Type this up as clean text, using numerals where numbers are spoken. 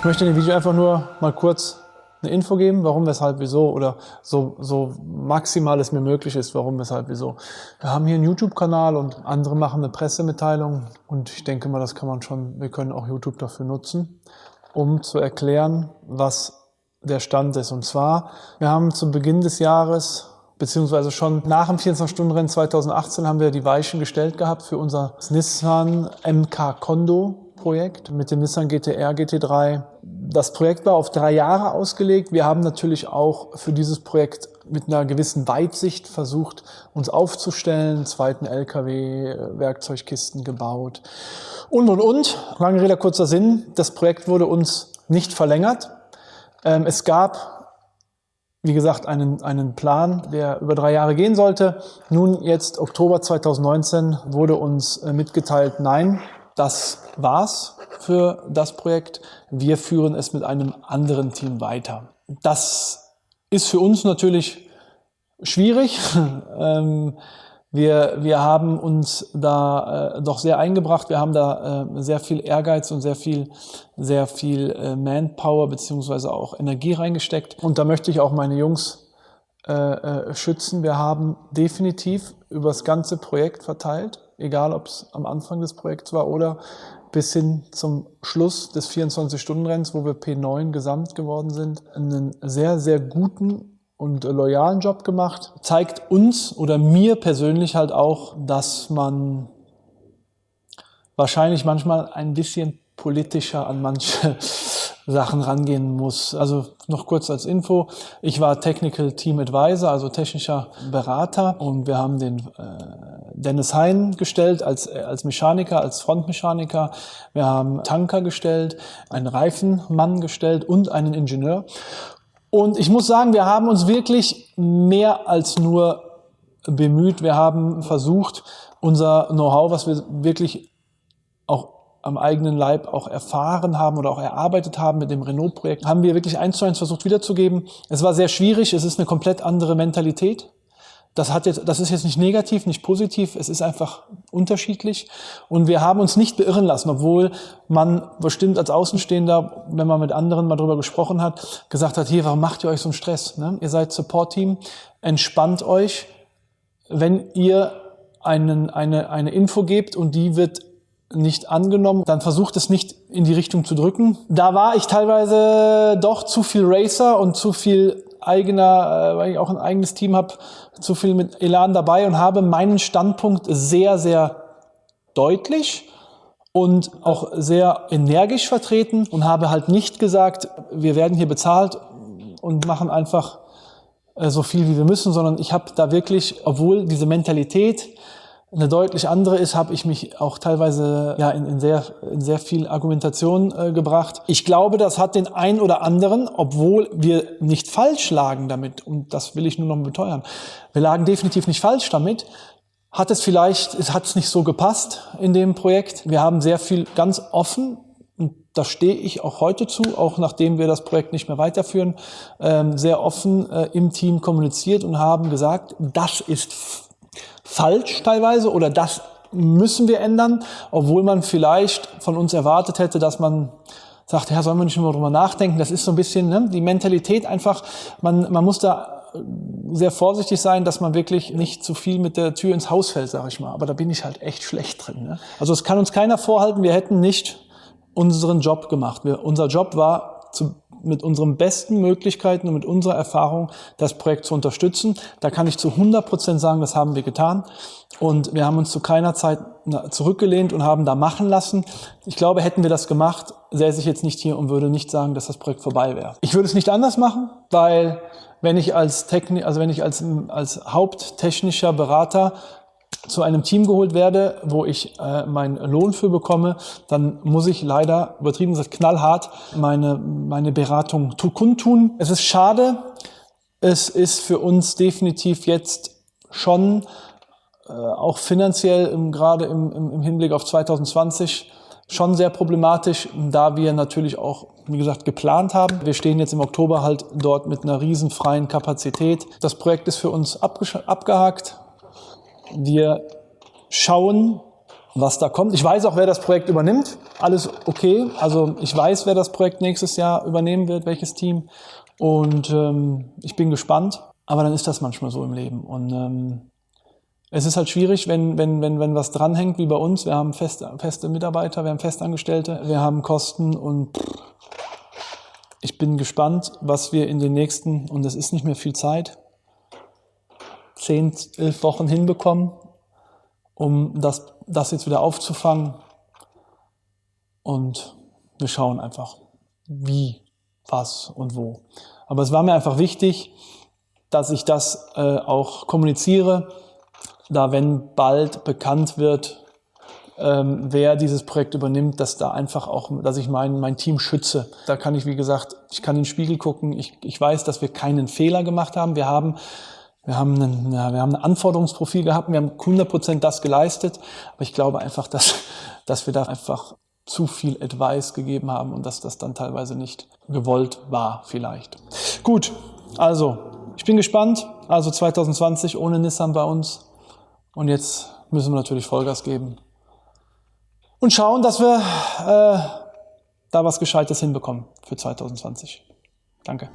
Ich möchte in dem Video einfach nur mal kurz eine Info geben, warum, weshalb, wieso oder so maximal es mir möglich ist, warum, weshalb, wieso. Wir haben hier einen YouTube-Kanal und andere machen eine Pressemitteilung und ich denke mal, das kann man schon, wir können auch YouTube dafür nutzen, um zu erklären, was der Stand ist. Und zwar, wir haben zu Beginn des Jahres, beziehungsweise schon nach dem 24-Stunden-Rennen 2018 haben wir die Weichen gestellt gehabt für unser Nissan MK Kondo Projekt mit dem Nissan GT-R, GT3. Das Projekt war auf 3 Jahre ausgelegt. Wir haben natürlich auch für dieses Projekt mit einer gewissen Weitsicht versucht, uns aufzustellen, zweiten LKW, Werkzeugkisten gebaut und. Lange Rede, kurzer Sinn, das Projekt wurde uns nicht verlängert. Es gab, wie gesagt, einen Plan, der über 3 Jahre gehen sollte. Nun, jetzt Oktober 2019, wurde uns mitgeteilt, nein, das war's für das Projekt. Wir führen es mit einem anderen Team weiter. Das ist für uns natürlich schwierig. Wir haben uns da doch sehr eingebracht. Wir haben da sehr viel Ehrgeiz und sehr viel Manpower beziehungsweise auch Energie reingesteckt. Und da möchte ich auch meine Jungs schützen. Wir haben definitiv über das ganze Projekt verteilt, egal ob es am Anfang des Projekts war oder bis hin zum Schluss des 24-Stunden-Rennens, wo wir P9 gesamt geworden sind, einen sehr, sehr guten und loyalen Job gemacht. Zeigt uns oder mir persönlich halt auch, dass man wahrscheinlich manchmal ein bisschen politischer an manche Sachen rangehen muss. Also noch kurz als Info, ich war Technical Team Advisor, also technischer Berater, und wir haben den Dennis Hein gestellt als Mechaniker, als Frontmechaniker. Wir haben Tanker gestellt, einen Reifenmann gestellt und einen Ingenieur. Und ich muss sagen, wir haben uns wirklich mehr als nur bemüht. Wir haben versucht, unser Know-how, was wir wirklich auch am eigenen Leib auch erfahren haben oder auch erarbeitet haben mit dem Renault-Projekt, haben wir wirklich 1:1 versucht wiederzugeben. Es war sehr schwierig, es ist eine komplett andere Mentalität. Das ist jetzt nicht negativ, nicht positiv, es ist einfach unterschiedlich. Und wir haben uns nicht beirren lassen, obwohl man bestimmt als Außenstehender, wenn man mit anderen mal drüber gesprochen hat, gesagt hat, hier, warum macht ihr euch so einen Stress? Ne? Ihr seid Support-Team, entspannt euch. Wenn ihr eine Info gebt und die wird nicht angenommen, dann versucht es nicht in die Richtung zu drücken. Da war ich teilweise doch zu viel Racer und zu viel weil ich auch ein eigenes Team habe, zu viel mit Elan dabei und habe meinen Standpunkt sehr, sehr deutlich und auch sehr energisch vertreten und habe halt nicht gesagt, wir werden hier bezahlt und machen einfach so viel, wie wir müssen, sondern ich habe da wirklich, obwohl diese Mentalität eine deutlich andere ist, habe ich mich auch teilweise in sehr viel Argumentation gebracht. Ich glaube, das hat den einen oder anderen, obwohl wir nicht falsch lagen damit, und das will ich nur noch beteuern, wir lagen definitiv nicht falsch damit, hat es nicht so gepasst in dem Projekt. Wir haben sehr viel ganz offen, und da stehe ich auch heute zu, auch nachdem wir das Projekt nicht mehr weiterführen, sehr offen im Team kommuniziert und haben gesagt, das ist falsch teilweise oder das müssen wir ändern, obwohl man vielleicht von uns erwartet hätte, dass man sagt, ja, sollen wir nicht mehr drüber nachdenken. Das ist so ein bisschen die Mentalität einfach, man muss da sehr vorsichtig sein, dass man wirklich nicht zu viel mit der Tür ins Haus fällt, sage ich mal. Aber da bin ich halt echt schlecht drin. Ne? Also es kann uns keiner vorhalten, wir hätten nicht unseren Job gemacht. Unser Job war, mit unseren besten Möglichkeiten und mit unserer Erfahrung das Projekt zu unterstützen. Da kann ich zu 100% sagen, das haben wir getan. Und wir haben uns zu keiner Zeit zurückgelehnt und haben da machen lassen. Ich glaube, hätten wir das gemacht, säße ich jetzt nicht hier und würde nicht sagen, dass das Projekt vorbei wäre. Ich würde es nicht anders machen, weil wenn ich als haupttechnischer Berater zu einem Team geholt werde, wo ich meinen Lohn für bekomme, dann muss ich leider, übertrieben gesagt, knallhart meine Beratung kundtun. Es ist schade. Es ist für uns definitiv jetzt schon auch finanziell, gerade im Hinblick auf 2020, schon sehr problematisch, da wir natürlich auch, wie gesagt, geplant haben. Wir stehen jetzt im Oktober halt dort mit einer riesen freien Kapazität. Das Projekt ist für uns abgehakt. Wir schauen was da kommt. Ich weiß auch, wer das Projekt übernimmt. Alles okay. Also ich weiß, wer das Projekt nächstes Jahr übernehmen wird, welches Team. Und ich bin gespannt. Aber dann ist das manchmal so im Leben. Und es ist halt schwierig, wenn was dranhängt, wie bei uns. Wir haben feste Mitarbeiter, wir haben Festangestellte, wir haben Kosten und ich bin gespannt, was wir in den nächsten, und es ist nicht mehr viel Zeit, 10, 11 Wochen hinbekommen, um das jetzt wieder aufzufangen. Und wir schauen einfach, wie, was und wo. Aber es war mir einfach wichtig, dass ich das auch kommuniziere, da wenn bald bekannt wird, wer dieses Projekt übernimmt, dass da einfach auch, dass ich mein Team schütze. Da kann ich, wie gesagt, ich kann in den Spiegel gucken. Ich weiß, dass wir keinen Fehler gemacht haben. Wir haben ein Anforderungsprofil gehabt, wir haben 100% das geleistet. Aber ich glaube einfach, dass wir da einfach zu viel Advice gegeben haben und dass das dann teilweise nicht gewollt war vielleicht. Gut, also ich bin gespannt. Also 2020 ohne Nissan bei uns. Und jetzt müssen wir natürlich Vollgas geben. Und schauen, dass wir da was Gescheites hinbekommen für 2020. Danke.